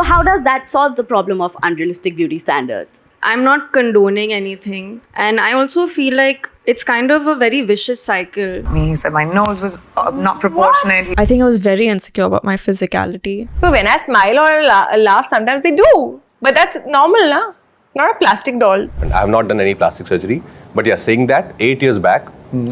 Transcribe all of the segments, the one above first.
So how does that solve the problem of unrealistic beauty standards? I'm not condoning anything. And I also feel like it's kind of a very vicious cycle. He said my nose was not proportionate. I think I was very insecure about my physicality. So when I smile or laugh, sometimes they do. But that's normal, na? Not a plastic doll. And I have not done any plastic surgery. But yeah, saying that, 8 years back,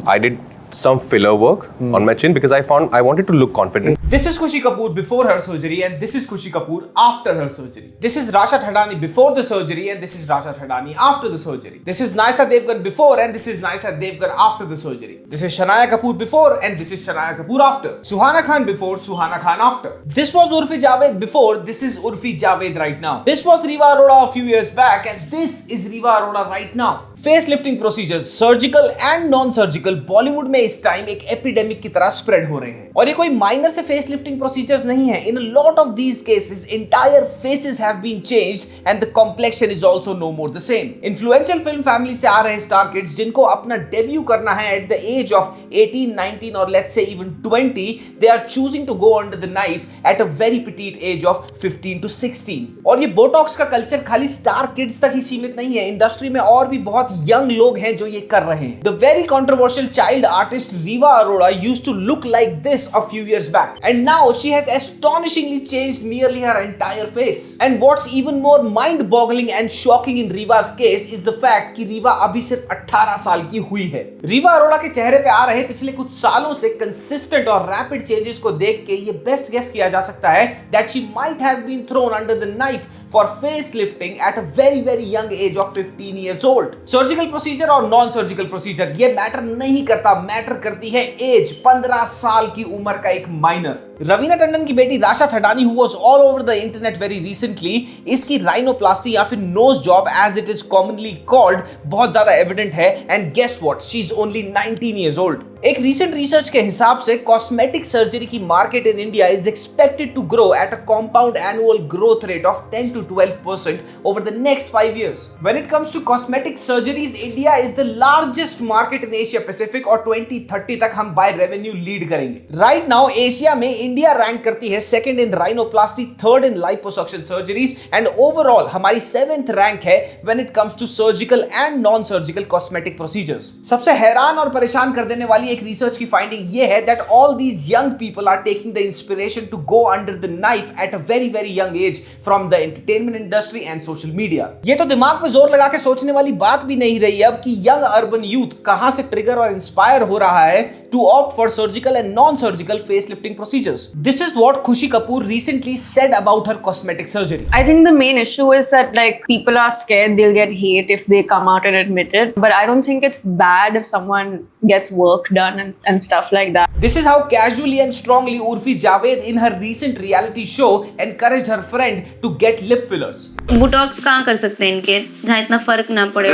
I did some filler work on my chin because I found I wanted to look confident. This is Khushi Kapoor before her surgery and this is Khushi Kapoor after her surgery. This is Rasha Thadani before the surgery and this is Rasha Thadani after the surgery. This is Nysa Devgan before and this is Nysa Devgan after the surgery. This is Shanaya Kapoor before and this is Shanaya Kapoor after. Suhana Khan before, Suhana Khan after. This was Urfi Javed before, this is Urfi Javed right now. This was Riva Arora a few years back and this is Riva Arora right now. Facelifting procedures, surgical and non-surgical, Bollywood में इस time एक epidemic की तरह spread हो रहे हैं और ये कोई माइनर से फेसलिफ्टिंग प्रोसीजर्स नहीं है. In a lot of these cases entire faces have been changed and the complexion is also no more the same. Influential film family से आ रहे स्टार किड्स जिनको अपना डेब्यू करना है एट द एज ऑफ 18, 19 और let's say even 20, they are choosing to go under the knife at a very petite age of 15 to 16. और ये बोटॉक्स का कल्चर खाली स्टार किड्स तक ही सीमित नहीं है. इंडस्ट्री में और भी बहुत यंग लोग हैं जो ये कर रहे हैं. The very controversial child artist Riva Arora used to look like this a few years back and now she has astonishingly changed nearly her entire face. And what's even more mind-boggling and shocking in Riva's case is the fact कि Riva अभी सिर्फ 18 साल की हुई है. Riva Arora के चेहरे पे आ रहे पिछले कुछ सालों से consistent और rapid changes को देख के ये best guess किया जा सकता है that she might have been thrown under the knife for facelifting at a very young age of 15 years old. Surgical procedure और non-surgical procedure ये मैटर नहीं करता, मैटर करती है एज. 15 साल की उम्र का एक माइनर. रवीना टंडन की बेटी Rasha Thadani who was all over the internet very recently, इसकी राइनोप्लास्टी या फिर nose job as it is commonly called बहुत ज्यादा एविडेंट है. And guess what, she is only 19 years old. एक रीसेंट रिसर्च के हिसाब से कॉस्मेटिक सर्जरी की market in India is expected to grow at a compound annual growth rate of 10 to 12% over the next 5 years. When it comes to cosmetic surgeries, India is the largest market in Asia Pacific और 2030 तक हम by revenue lead करेंगे. Right now, Asia में India rank करती है second in rhinoplasty, third in liposuction surgeries and overall हमारी 7th rank है when it comes to surgical and non-surgical cosmetic procedures. सबसे हैरान और परेशान कर देने वाली एक रिसर्च की फाइंडिंग ये है that all these young people are taking the inspiration to go under the knife at a very young age from the entertainment industry and social media. ये तो दिमाग पे जोर लगा के सोचने वाली बात भी नहीं रही अब कि यंग अर्बन यूथ कहां से ट्रिगर और इंस्पायर हो रहा है to opt for surgical and non-surgical facelifting procedures. This is what Khushi Kapoor recently said about her cosmetic surgery. I think the main issue is that like people are scared they'll get hate if they come out and admit it. But I don't think it's bad if someone gets work done and stuff like that. This is how casually and strongly Urfi Javed in her recent reality show encouraged her friend to get lip fillers. Botox कहाँ कर सकते हैं इनके जहाँ इतना फर्क ना पड़े.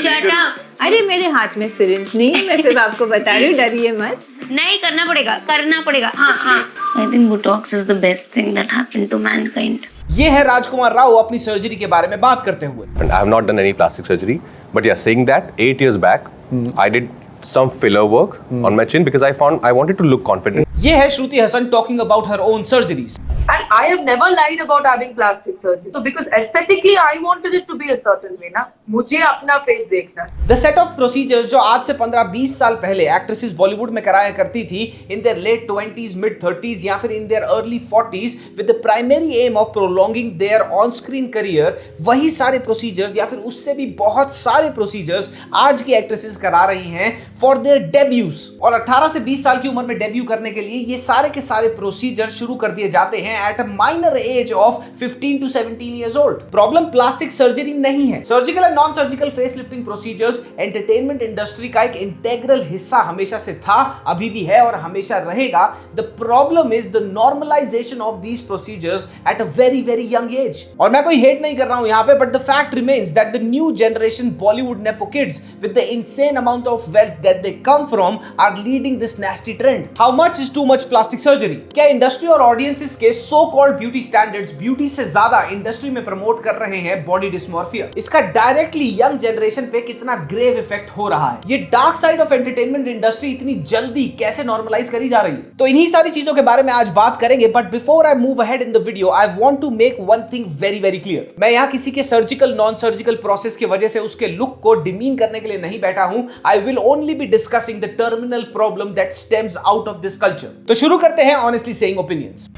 Shut up. अरे मेरे हाथ में सिरिंज नहीं है, मैं सिर्फ आपको बता रही हूँ, डरिए मत. नहीं करना पड़ेगा. हाँ. I think Botox is the best thing that happened to mankind. ये है राजकुमार राव अपनी सर्जरी के बारे में बात करते हुए. And I have not done any plastic surgery. But yeah, saying that, 8 years back, I did some filler work on my chin because I found I wanted to look confident. ये है Shruti Haasan talking about her own surgeries. And I have never lied about having plastic surgery. So because aesthetically I wanted it to be a certain way ना, मुझे अपना face देखना. The set of procedures जो आज से 15-20 साल पहले एक्ट्रेसेस बॉलीवुड में कराया करती थी in their late 20s, mid 30s या फिर in their early 40s with the primary aim of prolonging their on-screen career, वही सारे procedures या फिर उससे भी बहुत सारे procedures आज की एक्ट्रेसेस करा रही हैं for their debuts. और 18 से 20 साल की उम्र में डेब्यू करने के लिए ये सारे के सारे procedures शुरू कर दिए जाते हैं at a minor age of 15 to 17 years old. Problem plastic surgery नहीं है. Surgical and non-surgical facelifting procedures entertainment industry का एक integral हिस्सा हमेशा से था, अभी भी है और हमेशा रहेगा. The problem is the normalization of these procedures at a very young age. और मैं कोई hate नहीं कर रहा हूं यहाँ पे, but the fact remains that the new generation Bollywood nepo kids with the insane amount of wealth that they come from are leading this nasty trend. How much is too much plastic surgery? क्या industry और audiences के so called beauty standards beauty से ज्यादा industry में promote कर रहे हैं body dysmorphia? इसका डायरेक्टली यंग जनरेशन पे कितना ग्रेव इफेक्ट हो रहा है? ये dark side of entertainment industry इतनी जल्दी कैसे नॉर्मलाइज करी जा रही है? तो इन्हीं सारी चीजों के बारे में आज बात करेंगे, but before I move ahead in the video I want to make one thing very very clear. मैं यहाँ किसी के सर्जिकल नॉन सर्जिकल प्रोसेस की वजह से उसके लुक को डिमीन करने के लिए नहीं बैठा हूं। I will only be discussing the terminal problem that stems out of this culture. तो शुरू करते हैं honestly saying opinions.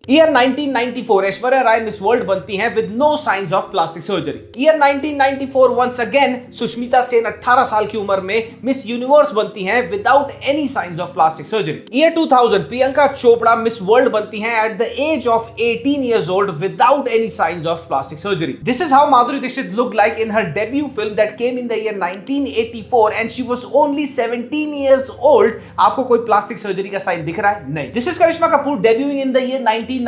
Year 1994 Aishwarya Rai Miss World बनती हैं with no science of plastic surgery. Year 1994 once again Sushmita Sen 18 साल की उम्र में मिस यूनिवर्स बनती हैं without any science of plastic surgery. Year 2000 Priyanka Chopra Miss World बनती हैं at the age of 18 years old without any science of plastic surgery. This is how Madhuri Dixit looked like in her debut film that came in the year 1984 and she was only 17 years old। आपको कोई plastic surgery का sign दिख रहा है? नहीं। This is Karisma Kapoor debuting in the year 1991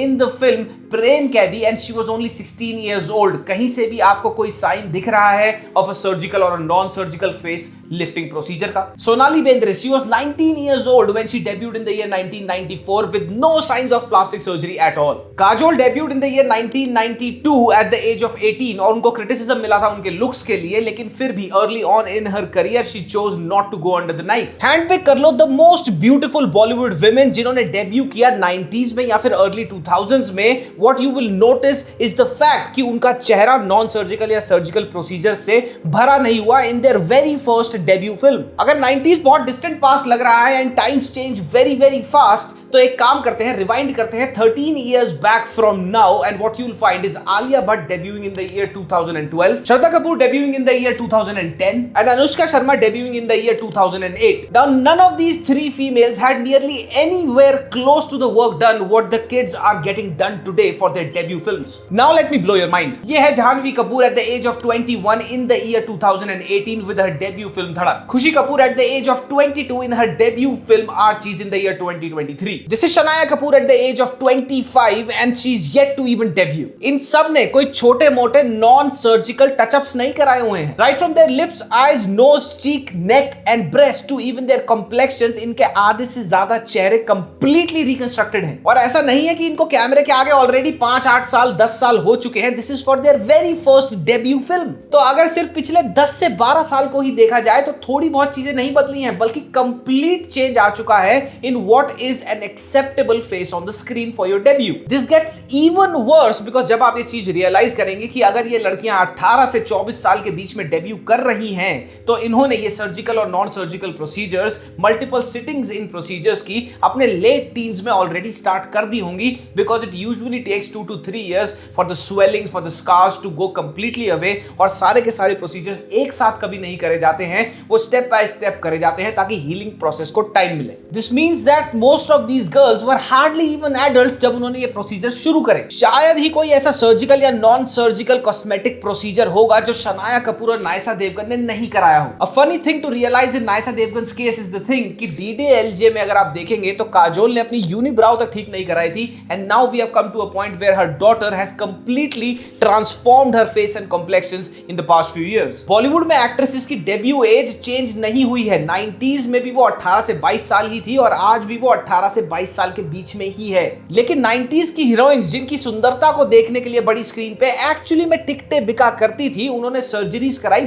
in the film Prem Qaidi and she was only 16 years old। कहीं से भी आपको कोई साइन दिख रहा है of a surgical or a non-surgical face lifting procedure का? Sonali Bendre, she was 19 years old when she debuted in the year 1994 with no signs of plastic surgery at all। Kajol debuted in the year 1992 at the age of 18 और उनको criticism मिला था उनके looks के लिए, लेकिन फिर भी early on in her career she chose not to go under the knife। Handpick कर लो the most beautiful Bollywood women जिन्होंने डेब्यू किया 90s में या फिर अर्ली 2000s में। What you will notice is the fact कि उनका चेहरा नॉन सर्जिकल या सर्जिकल प्रोसीजर से भरा नहीं हुआ in their very first debut film। अगर 90s बहुत डिस्टेंट पास्ट लग रहा है and times change very very fast, तो एक काम करते हैं, रिवाइंड करते हैं 13 years back from now and what you will find is Alia Bhatt debuting in the year 2012, Shraddha Kapoor debuting in the year 2010 and Anushka Sharma debuting in the year 2008। Now none of these three females had nearly anywhere close to the work done what the kids are getting done today for their debut films। Now let me blow your mind। ये है Janhvi Kapoor at the age of 21 in the year 2018 with her debut film धड़क। खुशी Kapoor at the age of 22 in her debut film Archies in the year 2023। This is Shanaya Kapoor at the age of 25 and she's yet to even debut। इन सब ने कोई छोटे मोटे non surgical touch-ups नहीं कराए हुए हैं। Right from their lips, eyes, nose, cheek, neck and breast to even their complexions, इनके आधे से ज्यादा चेहरे completely reconstructed हैं। और ऐसा नहीं है कि इनको कैमरे के आगे ऑलरेडी 5-8 साल 10 साल हो चुके हैं। This is for their very first debut film। तो अगर सिर्फ पिछले 10 से 12 साल को ही देखा जाए तो थोड़ी बहुत चीजें नहीं बदली हैं, बल्कि कंप्लीट चेंज आ चुका है in what is an acceptable face on the screen for your debut। This gets even worse because जब आप ये चीज रियलाइज करेंगे कि अगर ये लड़कियां 18 से 24 साल के बीच में डेब्यू कर रही हैं तो इन्होंने ये सर्जिकल और non surgical procedures, multiple sittings in procedures की अपने लेट टीन्स में ऑलरेडी स्टार्ट कर दी होंगी because it usually takes 2 to 3 years for the swellings, for the scars to go completely away. और सारे के सारे प्रोसीजर्स एक साथ कभी नहीं करे जाते हैं, वो स्टेप बाय स्टेप करे जाते हैं ताकि हीलिंग प्रोसेस को टाइम मिले। This means that most of these girls were hardly even adults जब उन्होंने ये प्रोसीजर शुरू करे। शायद ही कोई ऐसा सर्जिकल या नॉन सर्जिकल कॉस्मेटिक प्रोसीजर होगा जो शनाया कपूर और नायसा देवगन ने नहीं कराया हो। A funny thing to realise in Nysa Devgan's case is the thing कि DDLJ में अगर आप देखेंगे तो काजोल ने अपनी यूनिब्राउ तक ठीक नहीं कराई थी and now we have come to a point where her daughter has completely transformed her face and complexions in the past few years. Bollywood में एक्ट्रेसेस की डेब्यू एज चेंज नहीं हुई है। 90s में भी वो 18 से 22 साल ही थी और आज भी वो 18 से 22 साल के बीच में ही है। लेकिन 90s की हीरोइंस जिनकी सुंदरता को देखने के लिए बड़ी स्क्रीन पे एक्चुअली में टिकटे बिका करती थी, उन्होंने सर्जरीज कराई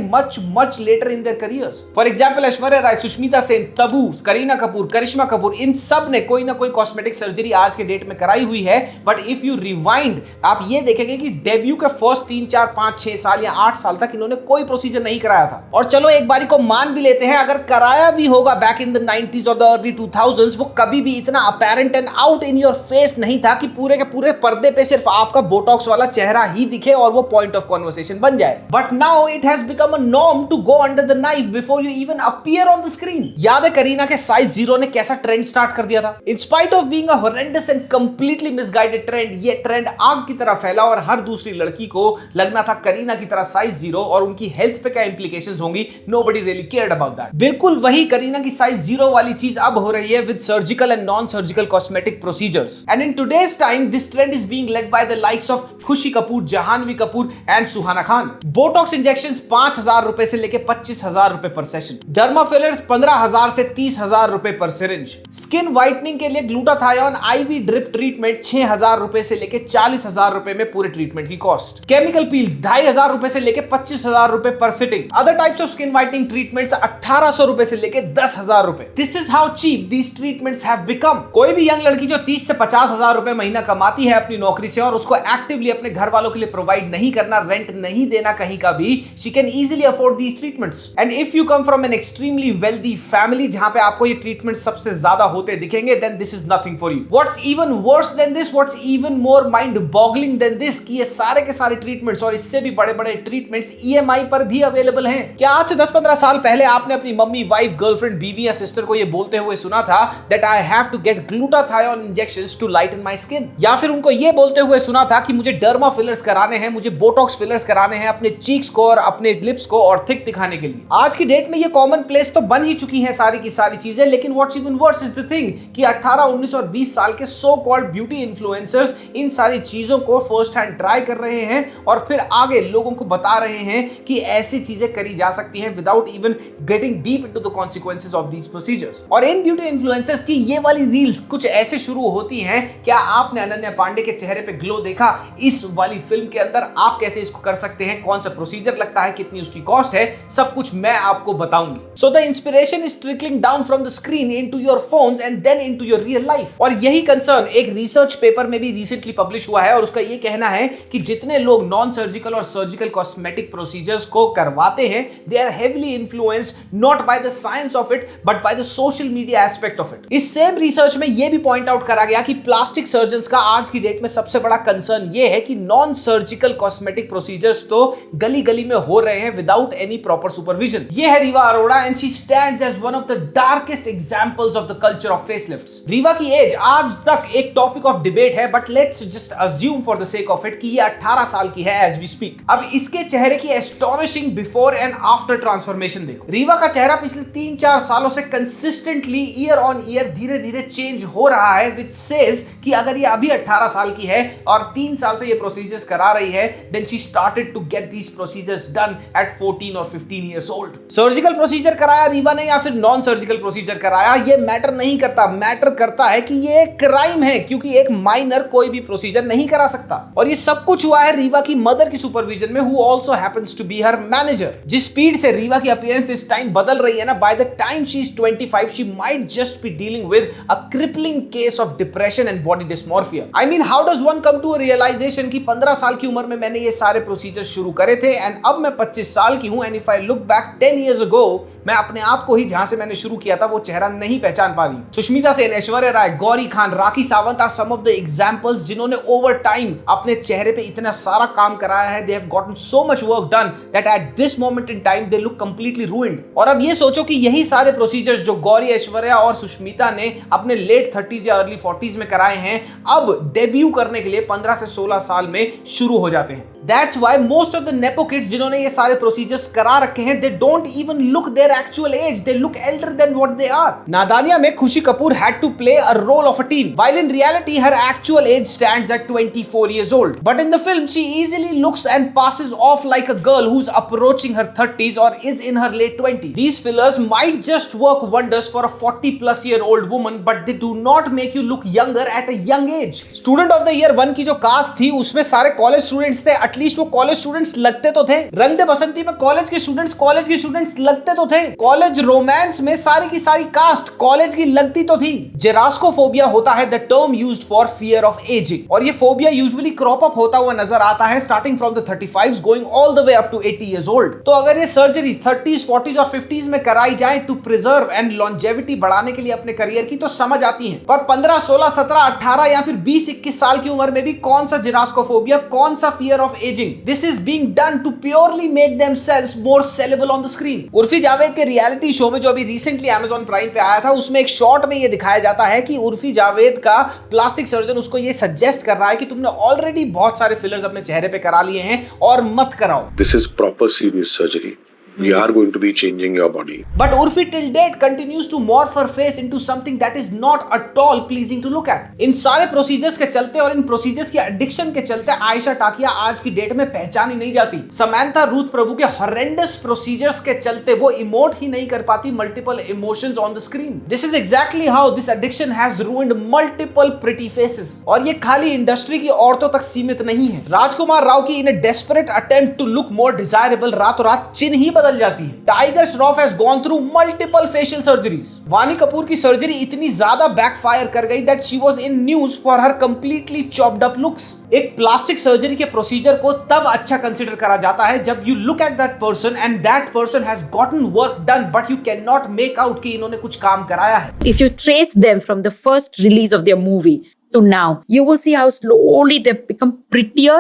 much later in their careers. For example Aishwarya Rai, Sushmita Sen, Tabu, Kareena Kapoor, Karisma Kapoor, इन सब ने कोई ना कोई कॉस्मेटिक सर्जरी आज के डेट में कराई हुई है। बट इफ यू रिवाइंड, आप ये देखेंगे कि डेब्यू के फर्स्ट 3, 4, 5, 6 साल या 8 साल तक इन्होंने कोई प्रोसीजर नहीं कराया था। और चलो एक बारी को मान भी लेते हैं, अगर कराया भी होगा बैक इन द 90s और द अर्ली 2000s, वो कभी भी इतना apparent and out in your face नहीं था कि पूरे के पूरे पर्दे पे सिर्फ आपका बोटॉक्स वाला चेहरा ही दिखे और वो पॉइंट ऑफ कॉन्वर्सेशन बन जाए। But now it has become a norm to go under the knife before you even appear on the screen. याद है करीना के साइज 0 ने कैसा ट्रेंड स्टार्ट कर दिया था? In spite of being a horrendous and completely misguided trend, ये trend आग की तरह फैला और हर दूसरी लड़की को लगना था करीना की तरह साइज 0 और उनकी हेल्थ पे क्या इंप्लीकेशंस होंगी। Nobody really cared about that. बिल्कुल वही करीना की साइज 0 वाली चीज अब हो रही है with surgical and non non-surgical cosmetic procedures. And in today's time, this trend is being led by the likes of Khushi Kapoor, Jahanvi Kapoor and Suhana Khan. Botox injections 5,000 रुपए से लेके 25,000 रुपए पर सेशन. Derma fillers 15,000 से 30,000 रुपए पर syringe. Skin whitening के लिए glutathione IV drip treatment 6,000 रुपए से लेके 40,000 रुपए में पूरे ट्रीटमेंट की कॉस्ट. Chemical peels 2,500 रुपए से लेके 25,000 रुपए पर sitting. Other types of skin whitening treatments 1,800 रुपए से लेके 10,000 रुपए. This is how cheap these treatments have become. कोई भी यंग लड़की जो 30 से 50,000 रुपए महीना कमाती है अपनी नौकरी से और उसको एक्टिवली अपने घर वालों के लिए प्रोवाइड नहीं करना, रेंट नहीं देना कहीं का भी, she can easily afford these treatments. And if you come from an extremely wealthy family जहां पे आपको ये ट्रीटमेंट सबसे ज्यादा होते दिखेंगे, then this is nothing for you. What's even worse than this, what's even more mind-boggling than this, कि ये सारे के सारे ट्रीटमेंट्स और इससे भी बड़े-बड़े ट्रीटमेंट्स EMI पर भी अवेलेबल हैं. क्या आज से 10-15 साल पहले आपने अपनी मम्मी, वाइफ, गर्लफ्रेंड, बीवी या सिस्टर को ये बोलते हुए सुना था that I have to get glutathione injections to lighten my skin? या फिर उनको ये बोलते हुए सुना था कि मुझे डर्मा फिलर्स कराने हैं, मुझे बोटॉक्स फिलर्स कराने हैं अपने चीक्स को और अपने लिप्स को और थिक दिखाने के लिए? आज की डेट में ये कॉमन प्लेस तो बन ही चुकी हैं सारी की सारी चीजें, लेकिन what's even worse is the thing कि 18, 19 और 20 साल के सो कॉल्ड ब्यूटी इन्फ्लुएंसर्स इन सारी चीजों को फर्स्ट हैंड ट्राई कर रहे हैं और फिर आगे लोगों को बता रहे हैं कि ऐसी चीजें करी जा सकती हैं without even getting deep into the consequences of these procedures. और इन ब्यूटी इन्फ्लुएंसर्स की ये वाली रील्स कुछ ऐसे शुरू होती हैं. क्या आपने अनन्या पांडे के चेहरे पे ग्लो देखा? इस वाली फिल्म के अंदर आप कैसे इसको कर सकते हैं, कौन सा प्रोसीजर लगता है, कितनी उसकी कॉस्ट है, सब कुछ मैं आपको बताऊंगी. So the inspiration is trickling down from the screen into your phones and then into your real life. और यही कंसर्न एक रिसर्च पेपर में भी रिसेंटली पब्लिश हुआ है और उसका ये कहना है कि जितने लोग नॉन सर्जिकल और सर्जिकल कॉस्मेटिक प्रोसीजर्स को करवाते हैं, they are heavily influenced not by the science of it but by the social media aspect of it. इस सेम रिसर्च में यह भी पॉइंट आउट करा गया कि प्लास्टिक सर्जन्स का आज की डेट में सबसे बड़ा कंसर्न यह है कि नॉन सर्जिकल कॉस्मेटिक प्रोसीजर्स तो गली गली में हो रहे हैं विदाउट एनी प्रॉपर सुपरविजन. ये है Reeva Arora and she stands as one of the darkest examples of the culture of facelifts. Reeva की एज आज तक एक टॉपिक ऑफ डिबेट है but let's just assume for the sake of it कि ये 18 साल की है एज वी स्पीक. अब इसके चेहरे की astonishing before and after transformation देखो. रीवा का चेहरा पिछले 3-4 सालों से कंसिस्टेंटली ईयर ऑन ईयर धीरे धीरे चेंज हो रहा है, विच सेज कि अगर ये अभी 18 साल की है और 3 साल से ये प्रोसीजर्स करा रही है, then she started to get these procedures done at 14 और 15 इयर्स ओल्ड. सर्जिकल प्रोसीजर कराया रीवा ने या फिर नॉन सर्जिकल प्रोसीजर कराया, ये मैटर नहीं करता. मैटर करता है कि ये एक क्राइम है क्योंकि एक माइनर कोई भी प्रोसीजर नहीं करा सकता. और ये सब कुछ हुआ है रीवा की मदर की सुपरविजन में, who also happens to be her manager. जिस स्पीड से रीवा की अपीयरेंस इस टाइम बदल रही है ना, by the time she is 25 she might just be dealing with a crippling case of depression and body dysmorphia. I mean how does one come to a realisation कि 15 साल की उम्र में मैंने ये सारे प्रोसीजर शुरू करे थे एंड अब मैं 25 साल की हूं and if I look back 10 years ago मैं अपने आप को ही जहां से मैंने शुरू किया था वो चेहरा नहीं पहचान पा रही. Sushmita Sen, Aishwarya Rai, Gauri Khan, Rakhi Sawant are some of the examples जिन्होंने ओवर टाइम अपने चेहरे पे इतना सारा काम कराया है. They have gotten so much work done that at this moment in time they look completely ruined. और अब ये सोचो कि यही सारे प्रोसीजर्स जो गौरी, ऐश्वर्या और सुष्मिता ने अपने लेट 30s या अर्ली 40s में कराए हैं, अब डेब्यू करने के लिए 15 से 16 साल में शुरू हो जाते हैं. That's why most of the nepo kids जिन्होंने ये सारे प्रोसीजर्स करा रखे हैं, they don't even look their actual age. They look elder than what they are. नादानिया में खुशी Kapoor had to play a role of a teen, while in reality her actual age stands at 24 years old. But in the film, she easily looks and passes off like a girl who's approaching her 30s or is in her late 20s. These fillers might just work wonders for a 40-plus-year-old woman, but they do not make you look younger at a young age. Student of the Year 1 की जो cast थी, उसमें सारे college students थे. At least वो college students लगते तो थे. रंग दे बसंती में कॉलेज के स्टूडेंट्स लगते तो थे. कॉलेज रोमांस में सारी की सारी कास्ट कॉलेज की लगती तो थी. जेरास्कोफोबिया होता है the term used for fear of ageing, और ये फोबिया यूजुअली क्रॉप अप होता हुआ नजर आता है starting from the 35s going all the way up to 80 years old. तो अगर ये सर्जरी 30s, 40s और 50s में कराई जाए टू प्रिजर्व एंड लॉन्जेविटी बढ़ाने के लिए अपने करियर की, तो समझ आती है. पर 15, 16, 17, 18 या फिर 20, 21 साल की उम्र में भी कौन सा जेरास्कोफोबिया, कौन सा fear of ageing? This is being done to purely make themselves more sellable on the screen. Urfi Javed के रियलिटी शो में जो अभी रिसेंटली Amazon प्राइम पे आया था, उसमें एक शॉर्ट में ये दिखाया जाता है कि उर्फी जावेद का प्लास्टिक सर्जन उसको ये सजेस्ट कर रहा है कि तुमने ऑलरेडी बहुत सारे फिलर्स अपने चेहरे पे करा लिए हैं और मत कराओ. This is proper serious surgery. we are going to be changing your body. But Urfi till date continues to morph her face into something that is not at all pleasing to look at. इन सारे procedures के चलते और इन procedures की addiction के चलते आयशा टाकिया आज की date में पहचानी नहीं जाती। समंथा रूथ प्रभु के हॉरेंडस प्रोसीजर्स के चलते वो इमोट ही नहीं कर पाती multiple emotions on the screen. This is exactly how this addiction has ruined multiple pretty faces. और ये खाली इंडस्ट्री की औरतों तक सीमित नहीं है। राजकुमार राव की in a desperate attempt to look more desirable रातों रात चिन्ह ही बदल जाती है। Tiger Shroff has gone through multiple facial surgeries. Vaani Kapoor की सर्जरी इतनी ज्यादा बैकफायर कर गई that she was in news for her completely chopped up looks. एक प्लास्टिक सर्जरी के प्रोसीजर को तब अच्छा कंसीडर करा जाता है जब you look at that person and that person has gotten work done but you can not make out कि इन्होंने कुछ काम कराया है। If you trace them from the first release of their movie to now, you will see how slowly they've become prettier.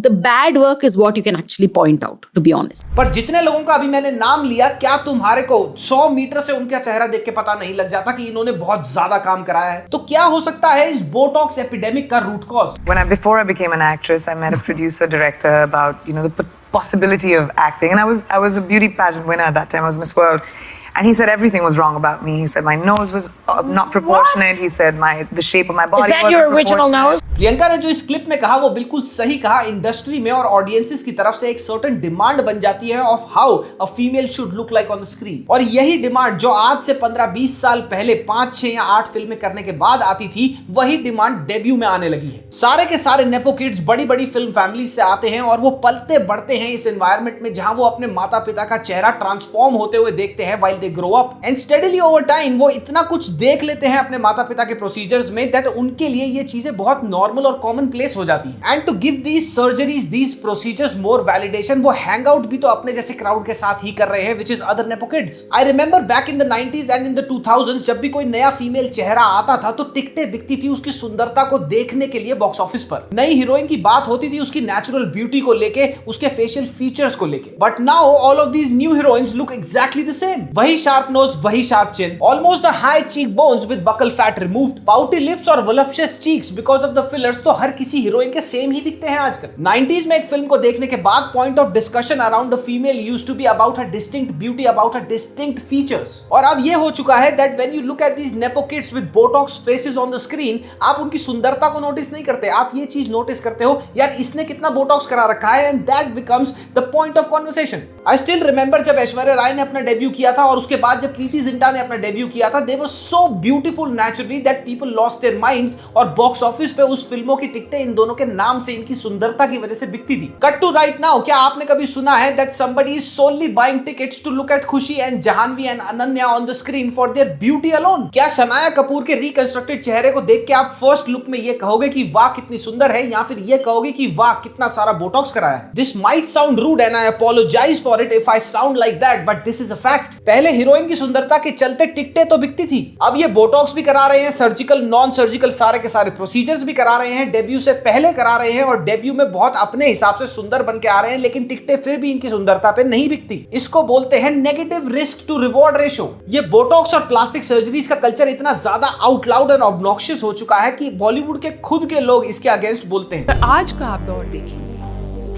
The bad work is what you can actually point out, to be honest. पर जितने लोगों का अभी मैंने नाम लिया, क्या तुम्हारे को 100 मीटर से उनका चेहरा देख के पता नहीं लग जाता कि इन्होंने बहुत ज्यादा काम कराया है? तो क्या हो सकता है इस बोटॉक्स एपिडेमिक का root cause? Before I became an actress, I met a producer director about the possibility of acting, and I was a beauty pageant winner at that time. I was Miss World. And he said everything was wrong about me. He said my nose was not proportionate. He said the shape of my body wasn't proportionate. Is that your original nose? Priyanka ने जो इस clip में कहा वो बिल्कुल सही कहा। Industry में और ऑडियंसेस की तरफ से एक सर्टेन डिमांड बन जाती है of how a female should look like on the screen. और यही डिमांड जो आज से 15-20 साल पहले 5, 6 या 8 फिल्में करने के बाद आती थी, वही डिमांड डेब्यू में आने लगी है। सारे के सारे नेपो किड्स बड़ी-बड़ी फिल्म फैमिलीज से आते हैं और वो पलते बढ़ते हैं इस एनवायरनमेंट में जहां वो अपने माता पिता का चेहरा ट्रांसफॉर्म होते हुए देखते हैं while they grow up and steadily over time वो इतना कुछ देख लेते हैं अपने माता पिता के प्रोसीजर्स में दैट उनके लिए ये चीजें बहुत नॉर्मल और कॉमन प्लेस हो जाती है। And to give these surgeries these procedures more validation, वो हैंग आउट भी तो अपने जैसे क्राउड के साथ ही कर रहे हैं, which is other nepo kids. I remember back in the 90s and in the 2000s जब भी कोई नया फीमेल चेहरा आता था तो टिकटें बिकती थी उसकी सुंदरता को देखने के लिए बॉक्स ऑफिस पर। नई हीरोइन की बात होती थी उसकी नेचुरल ब्यूटी को लेके, उसके फेशियल फीचर्स को लेके। But now all of these new heroines look exactly the same. वही शार्प नोज, वही sharp chin, almost the high cheek bones with buccal fat removed, pouty lips और voluptuous cheeks because of the fillers तो हर किसी heroine के same ही दिखते हैं आजकल। 90s में एक फिल्म को देखने के बाद point of discussion around the female used to be about her distinct beauty, about her distinct features. और अब ये हो चुका है that when you look at these nepo kids with Botox faces on the screen, आप उनकी सुंदरता को नोटिस नहीं करते, आप ये चीज नोटिस करते हो यार इसने कितना बोटॉक्स करा रखा है, and that becomes the point of conversation. I still remember जब ऐश्वर्या राय ने अपना डेब्यू किया था और उसके बाद जब प्रीति जिंटा ने अपना डेब्यू किया था, they were so beautiful naturally that people lost their minds और बॉक्स ऑफिस पे उस फिल्मों की टिकटें इन दोनों के नाम से, इनकी सुंदरता की वजह से बिकती थी। कट टू राइट नाउ, क्या आपने कभी सुना है that somebody is solely buying tickets to look at Khushi and Janhvi and Ananya on the screen for their beauty alone? क्या शनाया कपूर के रिकंस्ट्रक्टेड चेहरे को देख के आप फर्स्ट लुक में ये कहोगे कि वाह कितनी सुंदर है, या फिर ये कहोगे कि वाह कितना सारा बोटॉक्स कराया है? This might sound rude and I apologise for it if I sound like that, but this is a fact. पहले हीरोइन की सुंदरता के चलते टिकटें तो बिकती थी, अब ये बोटॉक्स भी करा रहे हैं, सर्जिकल नॉन सर्जिकल सारे के सारे प्रोसीजर्स भी करा रहे हैं, डेब्यू से पहले करा रहे हैं और डेब्यू में बहुत अपने हिसाब से सुंदर बन के आ रहे हैं, लेकिन टिकटें फिर भी इनकी सुंदरता पे नहीं बिकती। इसको बोलते हैं negative risk to reward ratio. ये बोटॉक्स और प्लास्टिक सर्जरीज का कल्चर इतना ज्यादा आउटलाउड और ऑब्नॉक्शियस हो चुका है कि बॉलीवुड के खुद के लोग इसके अगेंस्ट बोलते हैं। आज का आप दौर देखिए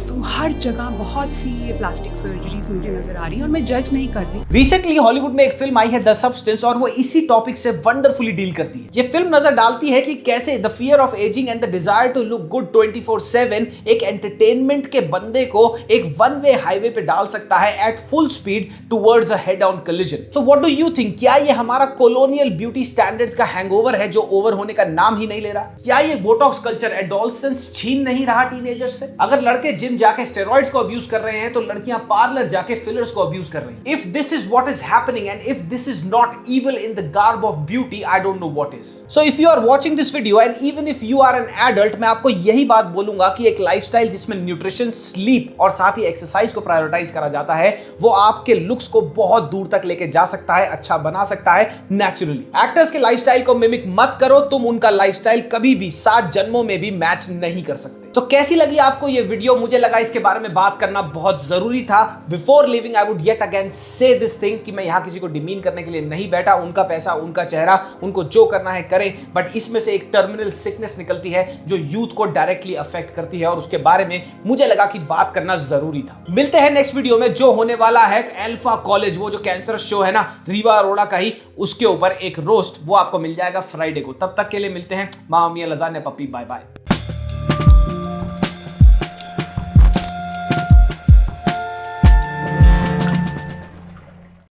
तो हर जगह बहुत सी ये प्लास्टिक सर्जरीज मुझे नजर आ रही है और मैं जज नहीं कर रही। रिसेंटली हॉलीवुड में एक फिल्म आई है द सब्सटेंस और वो इसी टॉपिक से वंडरफुली डील करती है। ये फिल्म नजर डालती है कि कैसे the fear of ageing and the desire to look good 24/7 एक एंटरटेनमेंट के बंदे को एक वन वे हाईवे पे डाल सकता है at full speed towards a head on collision. So what do you think, क्या ये हमारा कॉलोनियल ब्यूटी स्टैंडर्ड्स का हैंगओवर है जो ओवर होने का नाम ही नहीं ले रहा? क्या ये बोटॉक्स कल्चर एडोलसेंस छीन नहीं रहा टीनेजर्स से? अगर लड़के जिम जाके स्टेरॉइड्स को अब्यूज कर रहे हैं तो लड़कियां पार्लर जाके फिलर्स को अब्यूज कर रही हैं। If this is what is happening and if this is not evil in the garb of beauty, I don't know what is. So if you are watching this video and even if you are an adult, मैं आपको यही बात बोलूंगा कि एक lifestyle जिसमें nutrition, sleep और साथ ही एक्सरसाइज को प्रायोरिटाइज करा जाता है, वो आपके लुक्स को बहुत दूर तक लेके जा सकता है, अच्छा बना सकता है नेचुरली। एक्टर्स के लाइफस्टाइल को मिमिक मत करो, तुम उनका लाइफस्टाइल कभी भी 7 जन्मों में भी मैच नहीं कर सकते। तो कैसी लगी आपको ये वीडियो? मुझे लगा इसके बारे में बात करना बहुत जरूरी था। Before living I would yet again से दिस थिंग कि मैं यहाँ किसी को डिमीन करने के लिए नहीं बैठा। उनका पैसा, उनका चेहरा, उनको जो करना है करें, बट इसमें से एक टर्मिनल सिकनेस निकलती है जो यूथ को डायरेक्टली अफेक्ट करती है और उसके बारे में मुझे लगा कि बात करना जरूरी था। मिलते हैं नेक्स्ट वीडियो में जो होने वाला है अल्फा कॉलेज, वो जो कैंसर शो है ना रीवा अरोड़ा का ही, उसके ऊपर एक रोस्ट, वो आपको मिल जाएगा फ्राइडे को। तब तक के लिए मिलते हैं। मामा मियां लजानिया पप्पी, बाय बाय।